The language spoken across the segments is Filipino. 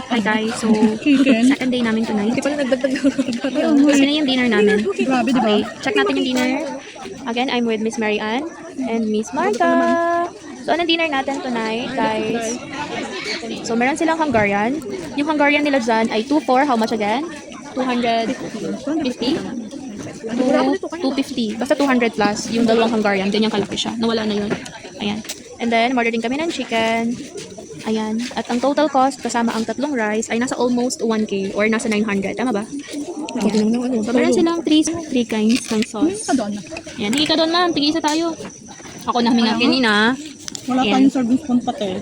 Hi guys, so Chicken. second day namin tonight. Hindi pala nagdagdag Kasi na yung dinner namin. Grabe, di ba? Okay, check natin yung dinner. Again, I'm with Miss Mary Ann and Miss Marta. So, anong dinner natin tonight, guys? So, meron silang Hungarian. Yung Hungarian nila dyan ay 2-4. How much again? 250? 250. Basta 200 plus. Yung dalawang Hungarian. Ganyan kalaki siya. Nawala na yun. Ayan. And then, order din kami ng chicken. Ayan. At ang total cost, kasama ang tatlong rice, ay nasa almost 1K or nasa 900. Tama ba? Ayan. So, meron silang 3 kinds ng sauce. Ka doon. Ayan. Higi ka doon, ma'am. Tig-isa tayo. Ako na huminga kanina. Wala Ayan. tayong serving spoon pati.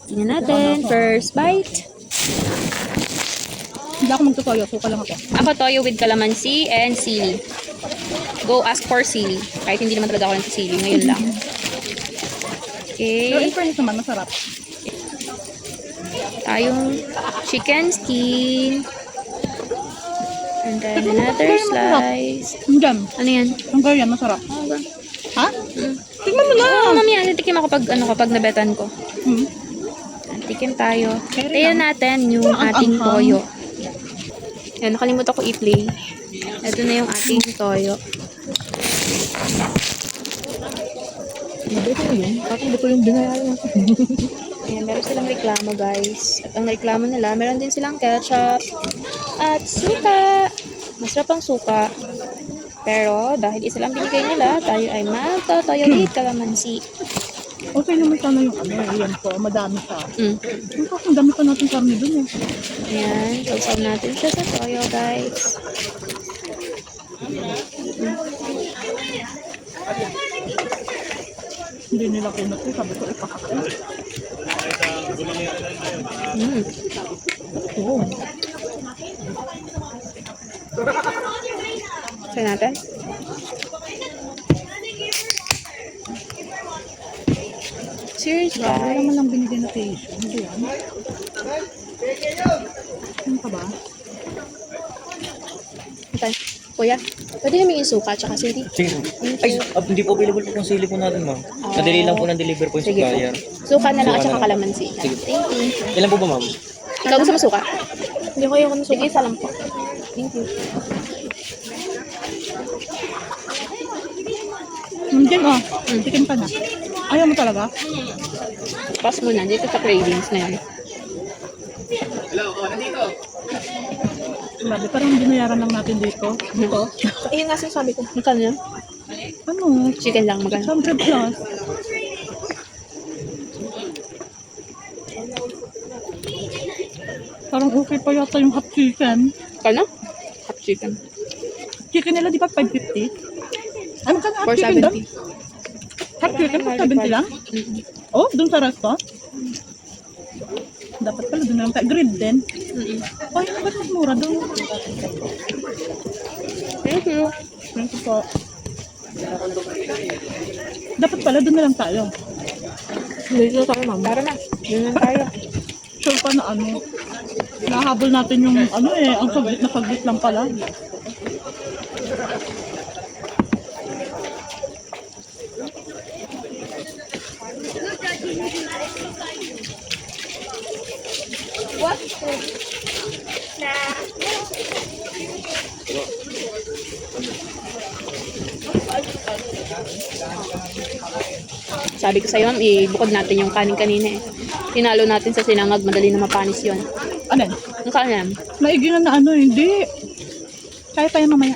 Tingnan natin. First bite. Hindi ako magtutoyo. Suka lang ako. Ako toyo with calamansi and sili. Go ask for sili. Kahit hindi naman talaga ako ng sili. Ngayon lang. Pero Okay. in fairness naman, masarap. Tayong chicken skin. And then another slice. Diyan. Ano yan? Hungarian, masarap. Ha? Tingnan mo na. Oo, mamaya. Tikim ako kapag nabetan ko. Hmm. Tikim tayo. Carry Tayo lang. natin yung Ang ating anghang. toyo. Yan, nakalimutan ko i-play. Ito na yung ating toyo. Hindi ko yun. Parang hindi ko yung binayaran. Ayan, meron silang reklamo, guys. At ang reklamo nila, meron din silang ketchup at suka. Masarap ang suka. Pero, dahil isa lang binigay nila, tayo ay magtotoyo with calamansi. Okay naman sana yung ano, yan po. Madami sa. Mm. Ang dami pa natin karne dun eh. Ayan, sausaw natin siya sa toyo, guys. Hindi nila kinot eh. Sabi ko ipakakain. Mm. Oo. Try natin. Cheers, Wala guys. naman lang binigyan na tissue. Ano yan? Ano ka ba? Okay. Kuya, pwede namin yung suka tsaka sili. Sige po. Ay, hindi po available po yung sili po natin, ma'am. Nadali lang po ng deliver po yung Sige po. supplier. Suka na lang at Suka saka na. kalamansi. Sige. Thank you. Ilan po ba, ma'am? Ikaw gusto mo suka? Hindi ko yung Sige, isa lang po. Thank you. Diyan oh. Chicken ka na. Ayaw mo talaga? Pass mo na. Dito sa cravings na yan. Grabe, parang binayaran lang natin dito. Dito. Ayun nga sinasabi ko. Magkano yan? Ano? Chicken lang. Magkano? 100 plus. Parang okay pa yata yung hot chicken. Kano? Half chicken. Chicken nila di ba 550? Ano ka na hot chicken doon? 470. Hot chicken 470 lang? Oh, doon sa resto? Dapat pala doon lang tayo. Grilled din. Oh, yun ba't mas mura doon? Thank you. Thank you po. Dapat pala doon na lang tayo. Dito tayo, ma'am. Tara na. Yun lang tayo. Sure pa na ano. Nahabol natin yung ano eh. Ang saglit na saglit lang pala. Sabi ko sa'yo, ma'am, ibukod natin yung kanin kanina eh. Tinalo natin sa sinangag. Madali na mapanis yun. Ano? Ang kanin. Naigilan na ano, hindi. Kaya pa yan mamaya.